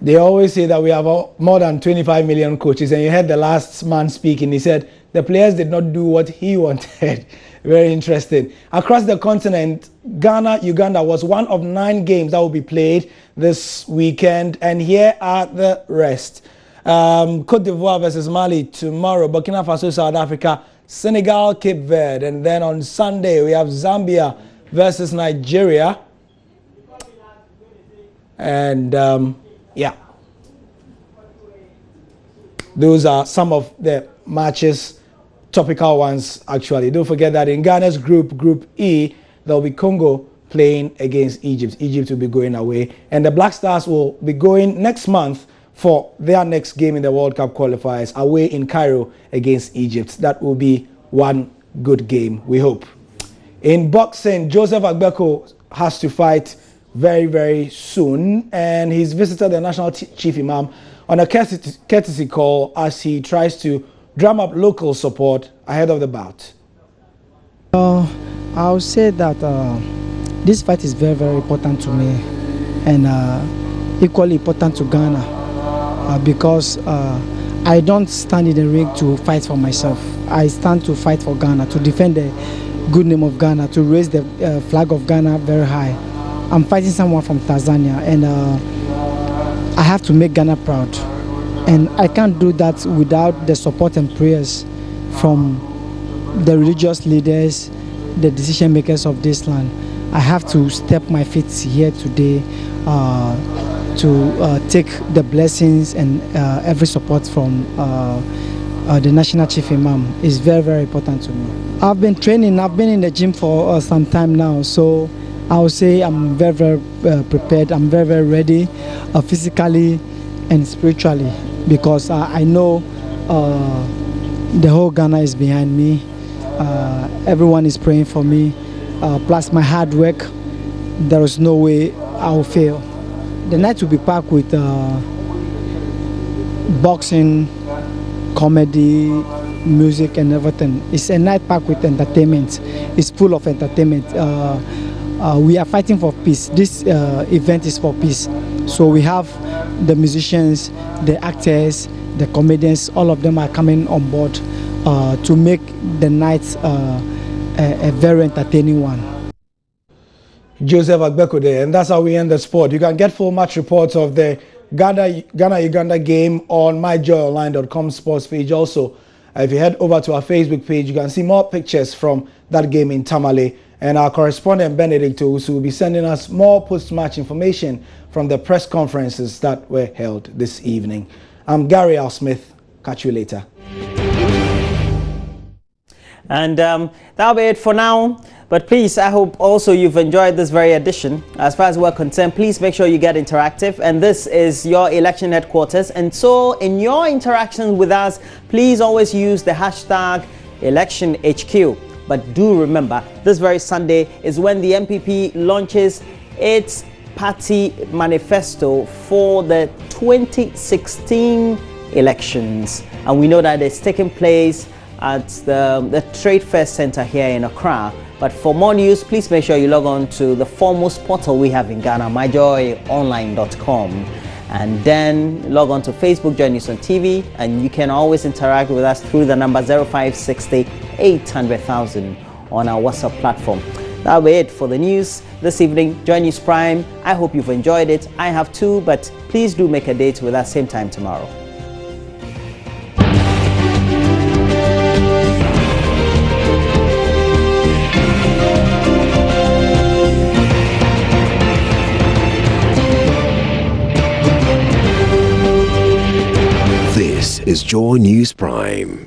They always say that we have more than 25 million coaches, and you heard the last man speaking. He said the players did not do what he wanted. Very interesting. Across the continent, Uganda was one of 9 games that will be played this weekend, and here are the rest. Cote d'Ivoire versus Mali tomorrow, Burkina Faso, South Africa, Senegal, Cape Verde, and then on Sunday we have Zambia versus Nigeria. And yeah, those are some of the matches, topical ones actually. Don't forget that in Ghana's Group E, there will be Congo playing against Egypt. Egypt will be going away, and the Black Stars will be going next month for their next game in the World Cup qualifiers away in Cairo against Egypt. That will be one good game, we hope. In boxing, Joseph Agbeko has to fight very, very soon, and he's visited the National Chief Imam on a courtesy call as he tries to drum up local support ahead of the bout. I would say that this fight is very, very important to me, and equally important to Ghana, because I don't stand in the ring to fight for myself. I stand to fight for Ghana, to defend the good name of Ghana, to raise the flag of Ghana very high. I'm fighting someone from Tanzania, and I have to make Ghana proud. And I can't do that without the support and prayers from the religious leaders, the decision makers of this land. I have to step my feet here today to take the blessings and every support from the National Chief Imam. Is very, very important to me. I've been training, I've been in the gym for some time now, so I would say I'm very, very prepared. I'm very, very ready physically and spiritually, because I know the whole Ghana is behind me. Everyone is praying for me. Plus my hard work, there is no way I will fail. The night will be packed with boxing, comedy, music and everything. It's a night packed with entertainment. It's full of entertainment. We are fighting for peace. This event is for peace. So we have the musicians, the actors, the comedians, all of them are coming on board to make the night a very entertaining one. Joseph Agbeko there, and that's how we end the sport. You can get full match reports of the Ghana-Uganda game on myjoyonline.com sports page. Also, if you head over to our Facebook page, you can see more pictures from that game in Tamale. And our correspondent Benedict Owusu will be sending us more post-match information from the press conferences that were held this evening. I'm Gary Al Smith. Catch you later. And that'll be it for now. But please, I hope also you've enjoyed this very edition. As far as we're concerned, please make sure you get interactive. And this is your election headquarters. And so in your interactions with us, please always use the hashtag ElectionHQ. But do remember, this very Sunday is when the MPP launches its party manifesto for the 2016 elections. And we know that it's taking place at the Trade Fair Center here in Accra. But for more news, please make sure you log on to the foremost portal we have in Ghana, myjoyonline.com. And then log on to Facebook, join us on TV, and you can always interact with us through the number 0560 800,000 on our WhatsApp platform. That'll be it for the news this evening. Joy News Prime. I hope you've enjoyed it. I have too, but please do make a date with us same time tomorrow. This is Joy News Prime.